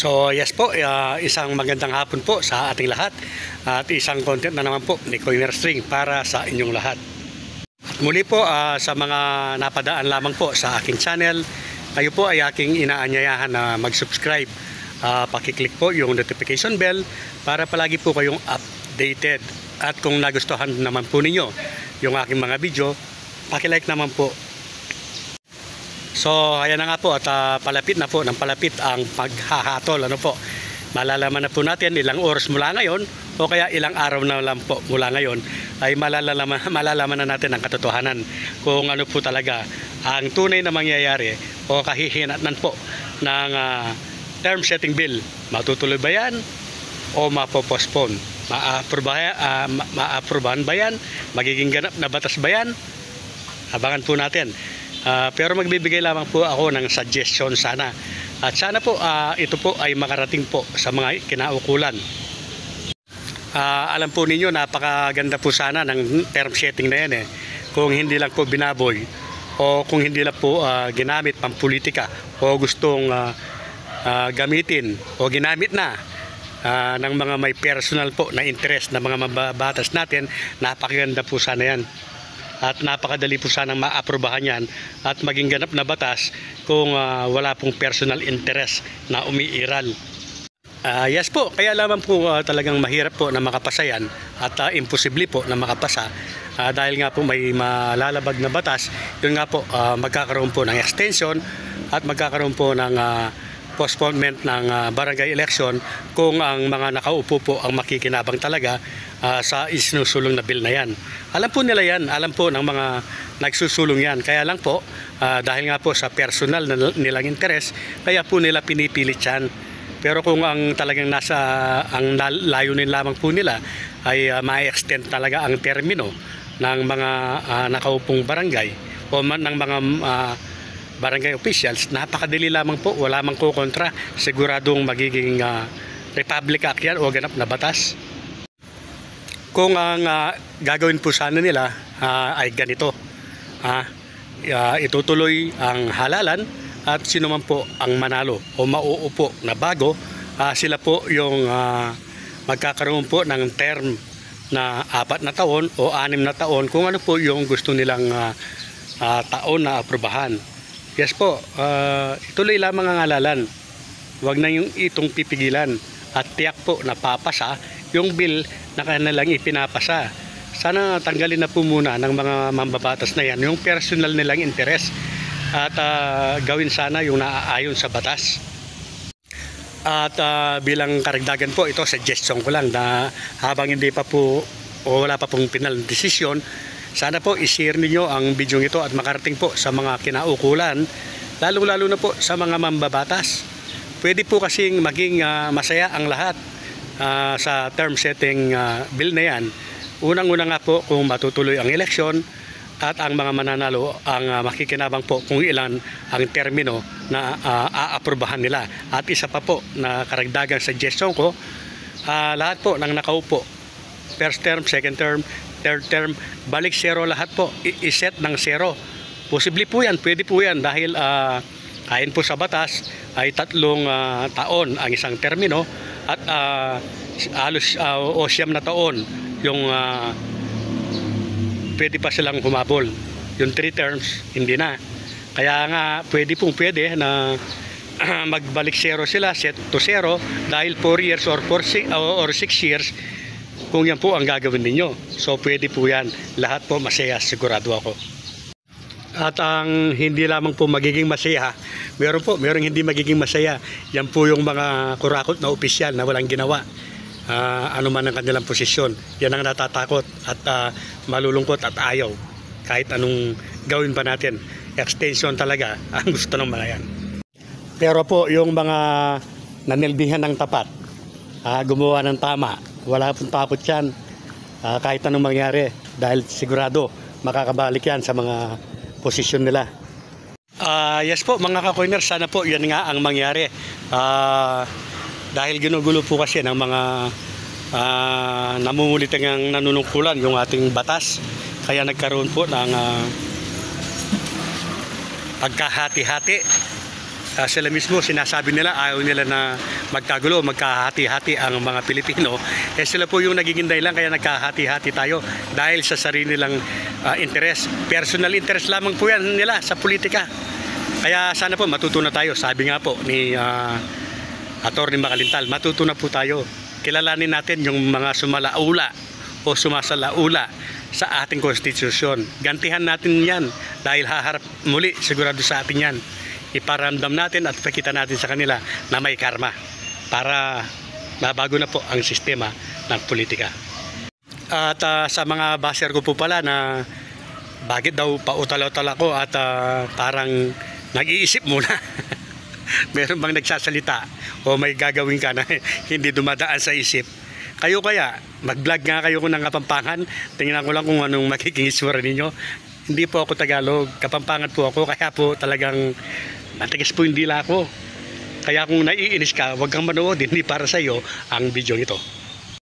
So yes po, isang magandang hapon po sa ating lahat at isang content na naman po ni Coiner String para sa inyong lahat. At muli po sa mga napadaan lamang po sa aking channel, kayo po ay aking inaanyayahan na mag-subscribe. Pakiclick po yung notification bell para palagi po kayong updated. At kung nagustuhan naman po ninyo yung aking mga video, pakilike naman po. So ayan na nga po at palapit na po ng palapit ang paghahatol. Ano po, malalaman na po natin ilang oras mula ngayon o kaya ilang araw na lang po mula ngayon ay malalaman na natin ang katotohanan kung ano po talaga ang tunay na mangyayari o kahihinatnan po ng term setting bill. Matutuloy ba yan o mapopostpone? Maaprubahan ba yan? Magiging ganap na batas ba yan? Abangan po natin. Pero magbibigay lamang po ako ng suggestion sana. At sana po ito po ay makarating po sa mga kinaukulan. Alam po ninyo, napakaganda po sana ng term setting na yan kung hindi lang po binaboy o kung hindi lang po ginamit pampolitika o gustong gamitin o ginamit na ng mga may personal po na interest na mga mababatas natin. Napakaganda po sana yan. At napakadali po sanang maaprubahan yan at maging ganap na batas kung wala pong personal interest na umiiral. Yes po, kaya lamang po talagang mahirap po na makapasa yan at imposible po na makapasa dahil nga po may malalabag na batas. Yun nga po, magkakaroon po ng extension at magkakaroon po ng postponement ng barangay election kung ang mga nakaupo po ang makikinabang talaga sa isinusulong na bill na yan. Alam po nila yan, alam po ng mga nagsusulong yan. Kaya lang po, dahil nga po sa personal na nilang interes, kaya po nila pinipilit yan. Pero kung ang talagang ang layunin lamang po nila ay ma-extend talaga ang termino ng mga nakaupong barangay o ng mga barangay officials, napakadali lamang po, wala mang kukontra, siguradong magiging Republic Act yan o ganap na batas. Kung ang gagawin po sana nila ay ganito, itutuloy ang halalan at sino man po ang manalo o mauupo na bago, sila po yung magkakaroon po ng term na 4 na taon o 6 na taon kung ano po yung gusto nilang taon na aprubahan. Yes po, ituloy lamang ang halalan. Huwag na yung itong pipigilan at tiyak po na papasa yung bill na kanilang ipinapasa. Sana tanggalin na po muna ng mga mambabatas na yan yung personal nilang interes at gawin sana yung naaayon sa batas. At bilang karagdagan po, ito suggestion ko lang na habang hindi pa po o wala pa pong final decision, sana po i-share ninyo ang video ito at makarating po sa mga kinaukulan, lalo na po sa mga mambabatas. Pwede po kasing maging masaya ang lahat sa term setting bill na yan. Unang-una nga po kung matutuloy ang eleksyon at ang mga mananalo ang makikinabang po kung ilan ang termino na aaprubahan nila. At isa pa po na karagdagang suggestion ko, lahat po ng nakaupo, first term, second term, third term, balik zero lahat po, iset ng zero. Posible po yan, pwede po yan dahil ayon po sa batas ay 3 taon ang isang termino at halos 9 na taon yung pwede pa silang humabol. Yung 3 terms hindi na, kaya nga pwede na magbalik zero sila, set to zero dahil 4 years or 6 years kung yan po ang gagawin ninyo. So pwede po yan, lahat po masaya, sigurado ako. At ang hindi lamang po magiging masaya, meron hindi magiging masaya. Yan po yung mga kurakot na opisyal na walang ginawa. Ano man ang kanilang posisyon, yan ang natatakot at malulungkot at ayaw. Kahit anong gawin pa natin, extension talaga ang gusto ng mga yan. Pero po yung mga nanilbihan ng tapat, gumawa ng tama, wala pong takot yan kahit anong mangyari dahil sigurado makakabalik yan sa mga posisyon nila. Yes po mga ka-coiner, sana po yan nga ang mangyari. Dahil ginugulo po kasi ng mga namumulitang nanunungkulan yung ating batas, kaya nagkaroon po ng pagkahati-hati sila mismo sinasabi nila ayaw nila na magkagulo, magkahati-hati ang mga Pilipino. Sila po yung nagiging dahilan kaya nagkahati-hati tayo dahil sa sarili nilang interest. Personal interest lamang po yan nila sa politika. Kaya sana po matutunan tayo. Sabi nga po ni Atty. Makalintal, matutunan po tayo. Kilalanin natin yung mga sumalaula o sumasalaula sa ating konstitusyon. Gantihan natin yan dahil haharap muli sigurado sa atin yan. Iparamdam natin at pakita natin sa kanila na may karma para mabago na po ang sistema ng politika. At sa mga baser ko po pala na bakit daw pautalaw-tala ko at parang nag-iisip muna. Meron bang nagsasalita o may gagawin ka na hindi dumadaan sa isip? Kayo kaya, mag-vlog nga kayo ng Kapampangan. Tingnan ko lang kung anong magiging isura ninyo. Hindi po ako Tagalog, Kapampangan po ako. Kaya po talagang matigas po yung dila ko. Kaya kung naiinis ka, huwag kang manood. Hindi para sa iyo ang video ito.